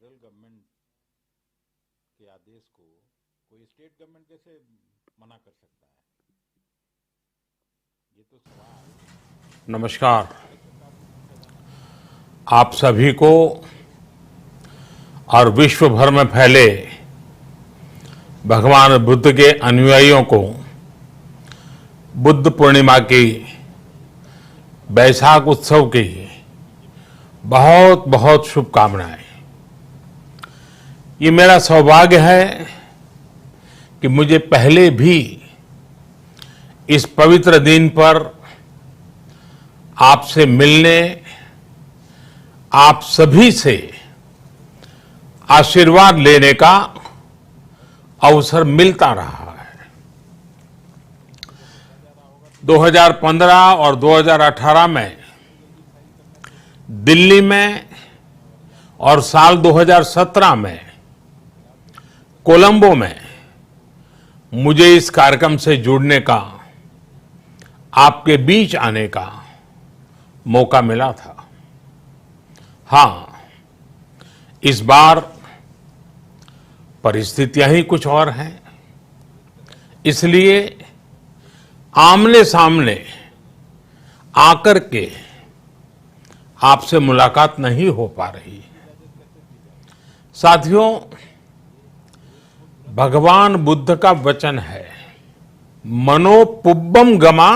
Federal government के आदेश को कोई स्टेट गवर्नमेंट कैसे मना कर सकता है? ये तो सवाल नमस्कार। आप सभी को और विश्व भर में फैले भगवान बुद्ध के अनुयायियों को बुद्ध पूर्णिमा की बैसाख उत्सव की बहुत बहुत शुभकामनाएं। ये मेरा सौभाग्य है कि मुझे पहले भी इस पवित्र दिन पर आपसे मिलने, आप सभी से आशीर्वाद लेने का अवसर मिलता रहा है। 2015 और 2018 में दिल्ली में और साल 2017 में कोलंबो में मुझे इस कार्यक्रम से जुड़ने का, आपके बीच आने का मौका मिला था। हाँ, इस बार परिस्थितियां ही कुछ और हैं, इसलिए आमने सामने आकर के आपसे मुलाकात नहीं हो पा रही है। साथियों, भगवान बुद्ध का वचन है, मनो पुब्बम गमा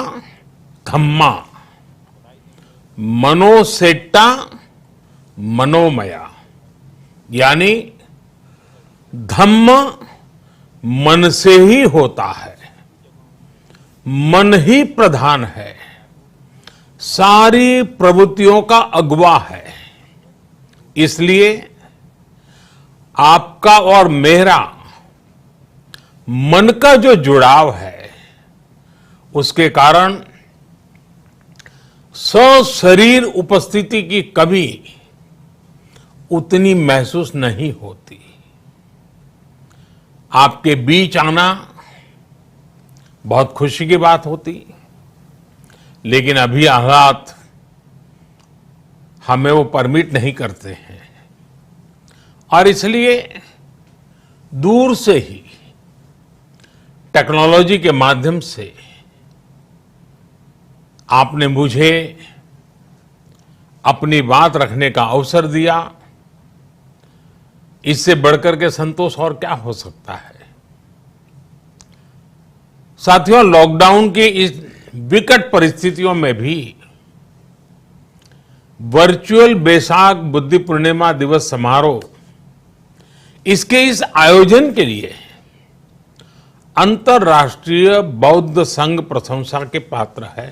धम्मा, मनोसेट्टा मनोमया, यानी धम्म मन से ही होता है, मन ही प्रधान है, सारी प्रवृत्तियों का अगुवा है। इसलिए आपका और मेरा मन का जो जुड़ाव है, उसके कारण सशरीर उपस्थिति की कभी उतनी महसूस नहीं होती। आपके बीच आना बहुत खुशी की बात होती, लेकिन अभी हालात हमें वो परमिट नहीं करते हैं और इसलिए दूर से ही टेक्नोलॉजी के माध्यम से आपने मुझे अपनी बात रखने का अवसर दिया। इससे बढ़कर के संतोष और क्या हो सकता है। साथियों, लॉकडाउन की इस विकट परिस्थितियों में भी वर्चुअल बैसाख बुद्ध पूर्णिमा दिवस समारोह, इसके इस आयोजन के लिए अंतर्राष्ट्रीय बौद्ध संघ प्रशंसा के पात्र है।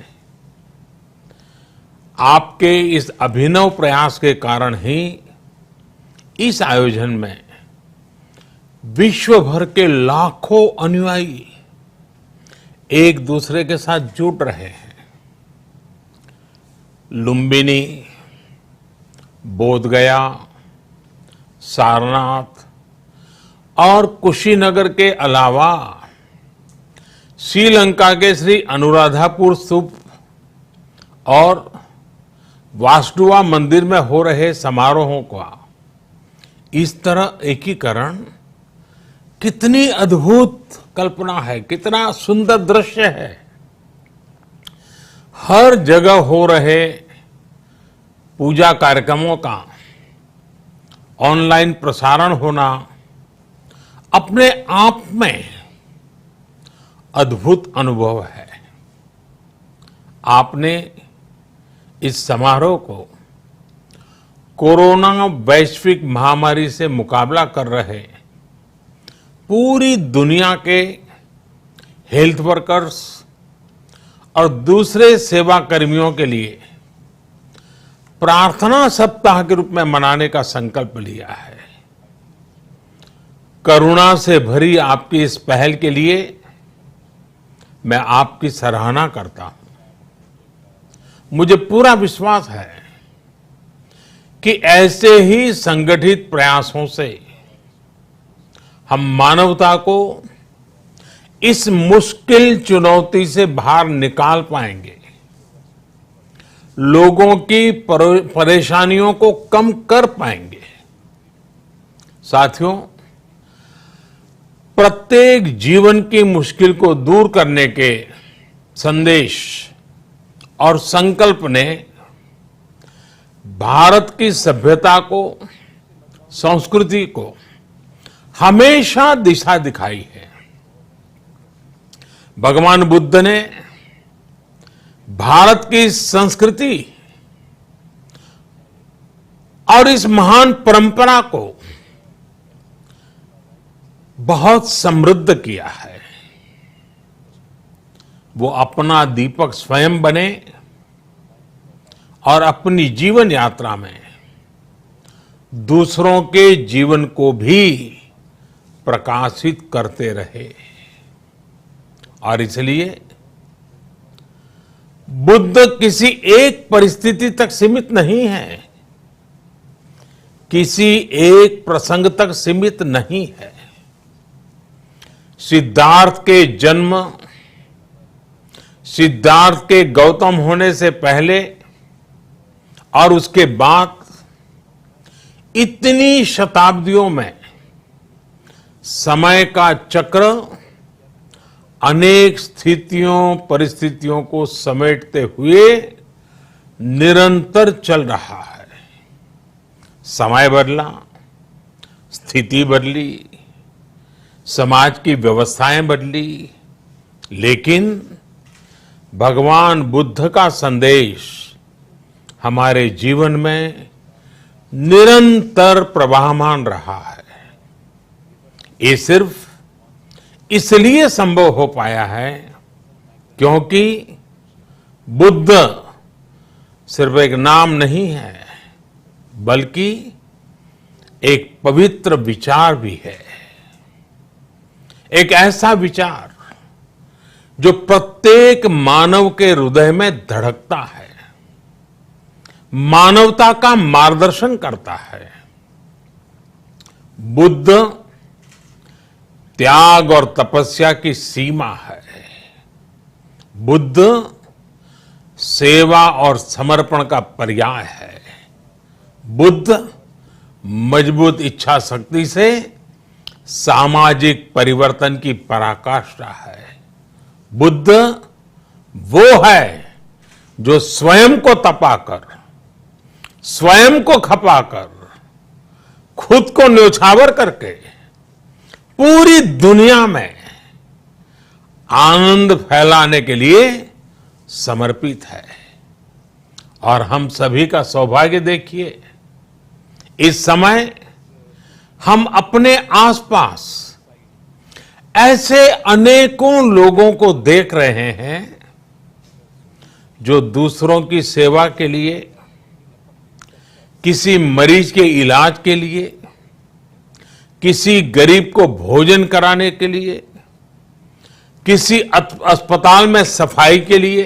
आपके इस अभिनव प्रयास के कारण ही इस आयोजन में विश्व भर के लाखों अनुयायी एक दूसरे के साथ जुड़ रहे हैं। लुम्बिनी, बोधगया, सारनाथ और कुशीनगर के अलावा श्रीलंका के श्री अनुराधापुर स्तूप और वासुदेवा मंदिर में हो रहे समारोहों का इस तरह एकीकरण कितनी अद्भुत कल्पना है, कितना सुंदर दृश्य है। हर जगह हो रहे पूजा कार्यक्रमों का ऑनलाइन प्रसारण होना अपने आप में अद्भुत अनुभव है। आपने इस समारोह को कोरोना वैश्विक महामारी से मुकाबला कर रहे पूरी दुनिया के हेल्थ वर्कर्स और दूसरे सेवा कर्मियों के लिए प्रार्थना सप्ताह के रूप में मनाने का संकल्प लिया है। करुणा से भरी आपकी इस पहल के लिए मैं आपकी सराहना करता हूं। मुझे पूरा विश्वास है कि ऐसे ही संगठित प्रयासों से हम मानवता को इस मुश्किल चुनौती से बाहर निकाल पाएंगे, लोगों की परेशानियों को कम कर पाएंगे। साथियों, प्रत्येक जीवन की मुश्किल को दूर करने के संदेश और संकल्प ने भारत की सभ्यता को, संस्कृति को हमेशा दिशा दिखाई है। भगवान बुद्ध ने भारत की संस्कृति और इस महान परंपरा को बहुत समृद्ध किया है। वो अपना दीपक स्वयं बने और अपनी जीवन यात्रा में दूसरों के जीवन को भी प्रकाशित करते रहे। और इसलिए बुद्ध किसी एक परिस्थिति तक सीमित नहीं है, किसी एक प्रसंग तक सीमित नहीं है। सिद्धार्थ के जन्म, सिद्धार्थ के गौतम होने से पहले और उसके बाद इतनी शताब्दियों में समय का चक्र अनेक स्थितियों, परिस्थितियों को समेटते हुए निरंतर चल रहा है। समय बदला, स्थिति बदली, समाज की व्यवस्थाएं बदली, लेकिन भगवान बुद्ध का संदेश हमारे जीवन में निरंतर प्रवाहमान रहा है। ये सिर्फ इसलिए संभव हो पाया है क्योंकि बुद्ध सिर्फ एक नाम नहीं है, बल्कि एक पवित्र विचार भी है। एक ऐसा विचार जो प्रत्येक मानव के हृदय में धड़कता है, मानवता का मार्गदर्शन करता है। बुद्ध त्याग और तपस्या की सीमा है। बुद्ध सेवा और समर्पण का पर्याय है। बुद्ध मजबूत इच्छा शक्ति से सामाजिक परिवर्तन की पराकाष्ठा है। बुद्ध वो है जो स्वयं को तपाकर, स्वयं को खपाकर, खुद को न्योछावर करके पूरी दुनिया में आनंद फैलाने के लिए समर्पित है। और हम सभी का सौभाग्य देखिए, इस समय हम अपने आसपास ऐसे अनेकों लोगों को देख रहे हैं जो दूसरों की सेवा के लिए, किसी मरीज के इलाज के लिए, किसी गरीब को भोजन कराने के लिए, किसी अस्पताल में सफाई के लिए,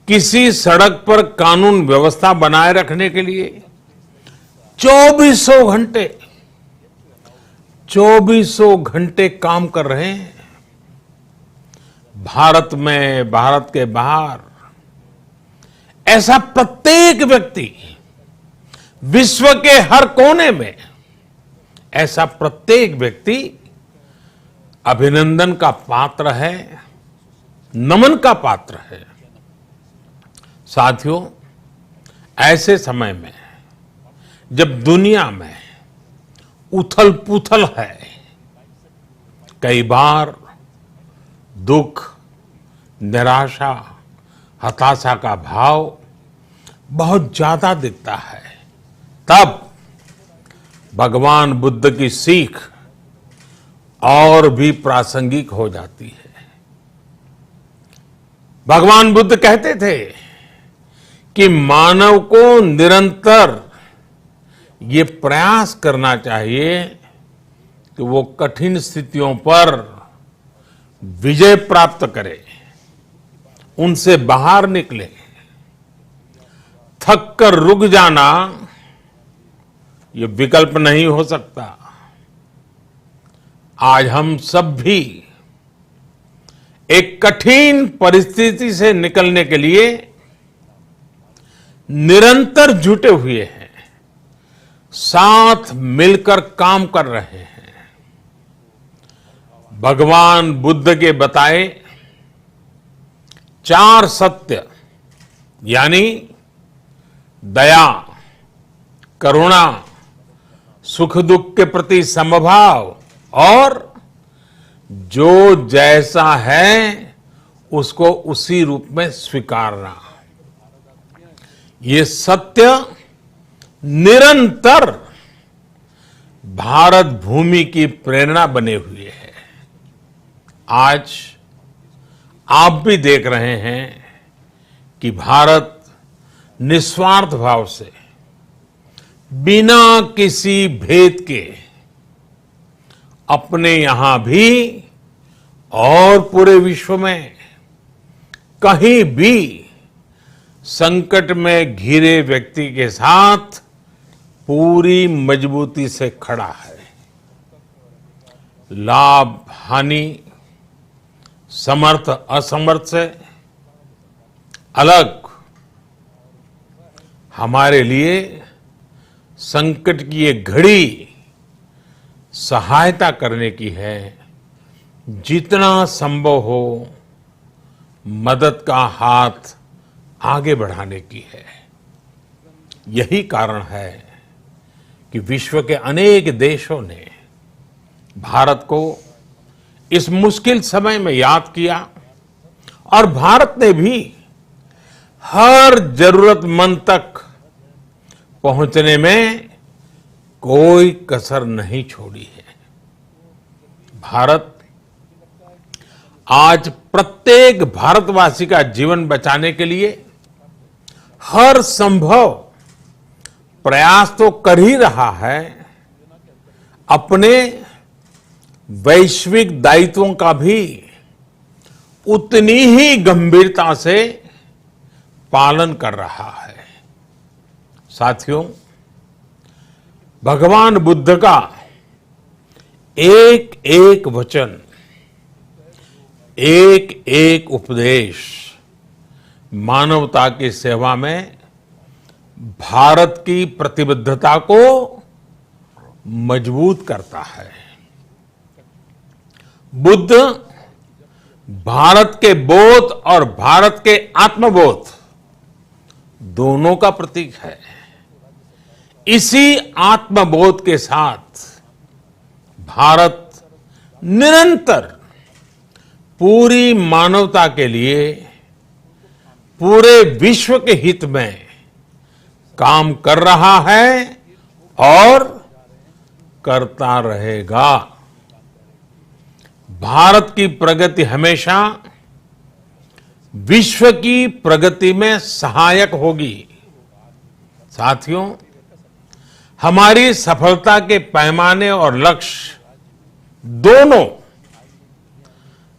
किसी सड़क पर कानून व्यवस्था बनाए रखने के लिए चौबीसों घंटे काम कर रहे हैं। भारत में, भारत के बाहर ऐसा प्रत्येक व्यक्ति, विश्व के हर कोने में ऐसा प्रत्येक व्यक्ति अभिनंदन का पात्र है, नमन का पात्र है। साथियों, ऐसे समय में जब दुनिया में उथल पुथल है, कई बार दुख, निराशा, हताशा का भाव बहुत ज्यादा दिखता है, तब भगवान बुद्ध की सीख और भी प्रासंगिक हो जाती है। भगवान बुद्ध कहते थे कि मानव को निरंतर ये प्रयास करना चाहिए कि वो कठिन स्थितियों पर विजय प्राप्त करे, उनसे बाहर निकले। थक कर रुक जाना ये विकल्प नहीं हो सकता। आज हम सब भी एक कठिन परिस्थिति से निकलने के लिए निरंतर जुटे हुए हैं। साथ मिलकर काम कर रहे हैं। भगवान बुद्ध के बताए 4 सत्य यानी दया, करुणा, सुख दुख के प्रति समभाव और जो जैसा है उसको उसी रूप में स्वीकारना। ये सत्य निरंतर भारत भूमि की प्रेरणा बने हुए है। आज आप भी देख रहे हैं कि भारत निस्वार्थ भाव से बिना किसी भेद के अपने यहां भी और पूरे विश्व में कहीं भी संकट में घिरे व्यक्ति के साथ पूरी मजबूती से खड़ा है। लाभ हानि, समर्थ असमर्थ से अलग हमारे लिए संकट की ये घड़ी सहायता करने की है। जितना संभव हो मदद का हाथ आगे बढ़ाने की है। यही कारण है कि विश्व के अनेक देशों ने भारत को इस मुश्किल समय में याद किया और भारत ने भी हर जरूरतमंद तक पहुंचने में कोई कसर नहीं छोड़ी है। भारत आज प्रत्येक भारतवासी का जीवन बचाने के लिए हर संभव प्रयास तो कर ही रहा है, अपने वैश्विक दायित्वों का भी उतनी ही गंभीरता से पालन कर रहा है। साथियों, भगवान बुद्ध का एक एक वचन, एक एक उपदेश मानवता की सेवा में भारत की प्रतिबद्धता को मजबूत करता है। बुद्ध भारत के बोध और भारत के आत्मबोध दोनों का प्रतीक है। इसी आत्मबोध के साथ भारत निरंतर पूरी मानवता के लिए, पूरे विश्व के हित में काम कर रहा है और करता रहेगा। भारत की प्रगति हमेशा विश्व की प्रगति में सहायक होगी। साथियों, हमारी सफलता के पैमाने और लक्ष्य दोनों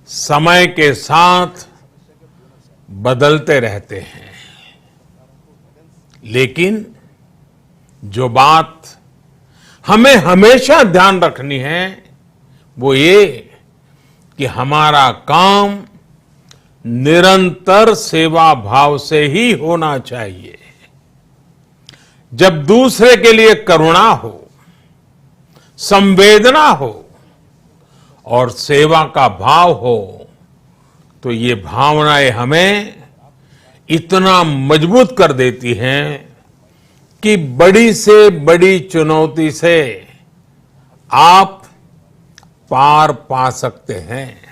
समय के साथ बदलते रहते हैं, लेकिन जो बात हमें हमेशा ध्यान रखनी है वो ये कि हमारा काम निरंतर सेवा भाव से ही होना चाहिए। जब दूसरे के लिए करुणा हो, संवेदना हो और सेवा का भाव हो तो ये भावनाएं हमें इतना मजबूत कर देती हैं कि बड़ी से बड़ी चुनौती से आप पार पा सकते हैं।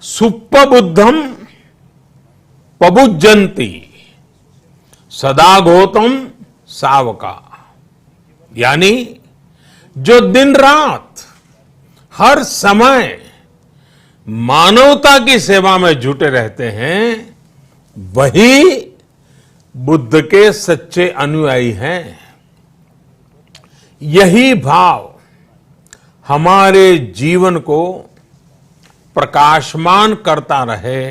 सुप्पबुद्धम पबुज्जन्ति सदा गौतम सावका, यानी जो दिन रात हर समय मानवता की सेवा में जुटे रहते हैं वही बुद्ध के सच्चे अनुयायी हैं। यही भाव हमारे जीवन को प्रकाशमान करता रहे,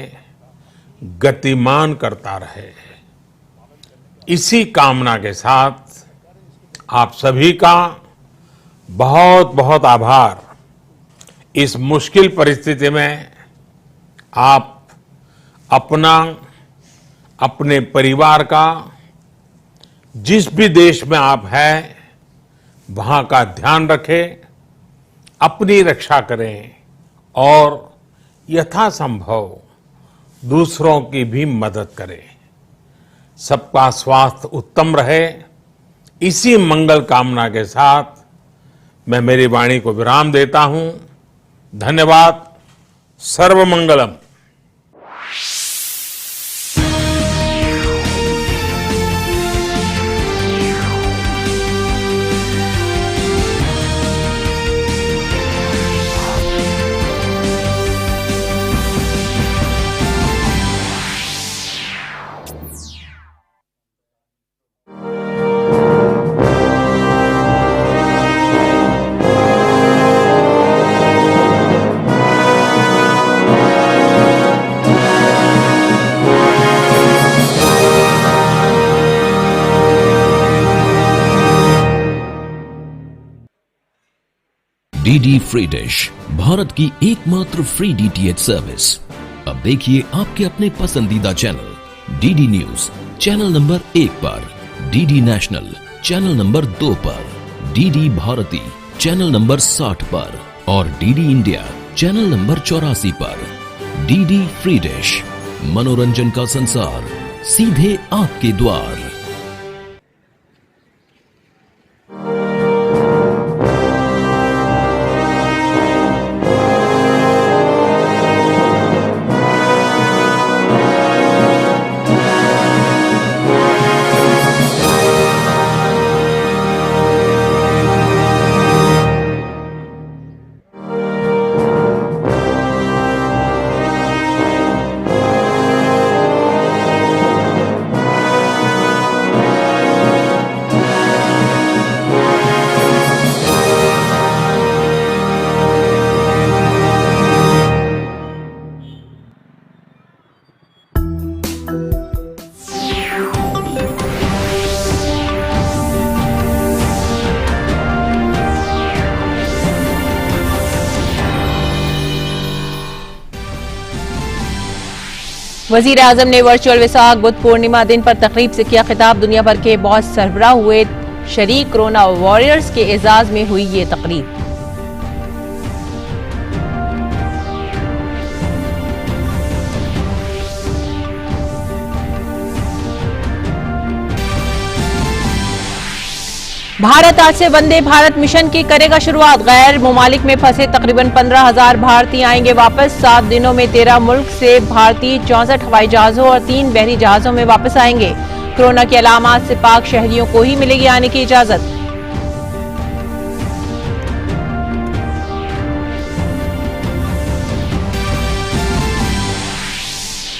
गतिमान करता रहे। इसी कामना के साथ आप सभी का बहुत बहुत आभार। इस मुश्किल परिस्थिति में आप अपना, अपने परिवार का जिस भी देश में आप हैं, वहां का ध्यान रखें, अपनी रक्षा करें और यथासंभव दूसरों की भी मदद करें। सबका स्वास्थ्य उत्तम रहे, इसी मंगल कामना के साथ मैं मेरी वाणी को विराम देता हूं। धन्यवाद। सर्वमंगलम। डीडी फ्री डिश, भारत की एकमात्र फ्री डीटीएच सर्विस। अब देखिए आपके अपने पसंदीदा channel DD news channel number 1 पर, डीडी नेशनल चैनल नंबर 2 पर, डीडी भारती चैनल नंबर 60 पर और डीडी इंडिया चैनल नंबर 84 पर। डीडी फ्री डिश, मनोरंजन का संसार सीधे आपके द्वार। वजीर आजम ने वर्चुअल विसाख बुद्ध पूर्णिमा दिन पर तकरीब से किया खिताब। दुनिया भर के बहुत सरबराह हुए शरीक। कोरोना वॉरियर्स के एजाज में हुई ये तकरीब। भारत आज से वंदे भारत मिशन की करेगा शुरुआत। गैर मुमालिक में फंसे तकरीबन 15,000 भारतीय आएंगे वापस। 7 दिनों में 13 मुल्क से भारतीय 64 हवाई जहाजों और 3 बहरी जहाजों में वापस आएंगे। कोरोना के अलामात से पाक शहरियों को ही मिलेगी आने की इजाजत।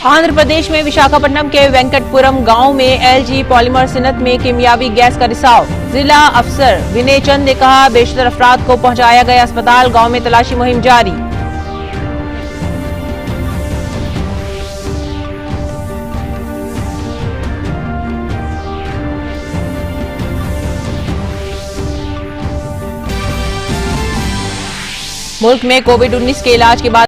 आंध्र प्रदेश में विशाखापट्टनम के वेंकटपुरम गांव में एलजी पॉलीमर सनत में कीमियावी गैस का रिसाव। जिला अफसर विनय चंद ने कहा, बेशतर अफराद को पहुंचाया गया अस्पताल। गांव में तलाशी मुहिम जारी। मुल्क में कोविड-19 के इलाज के बाद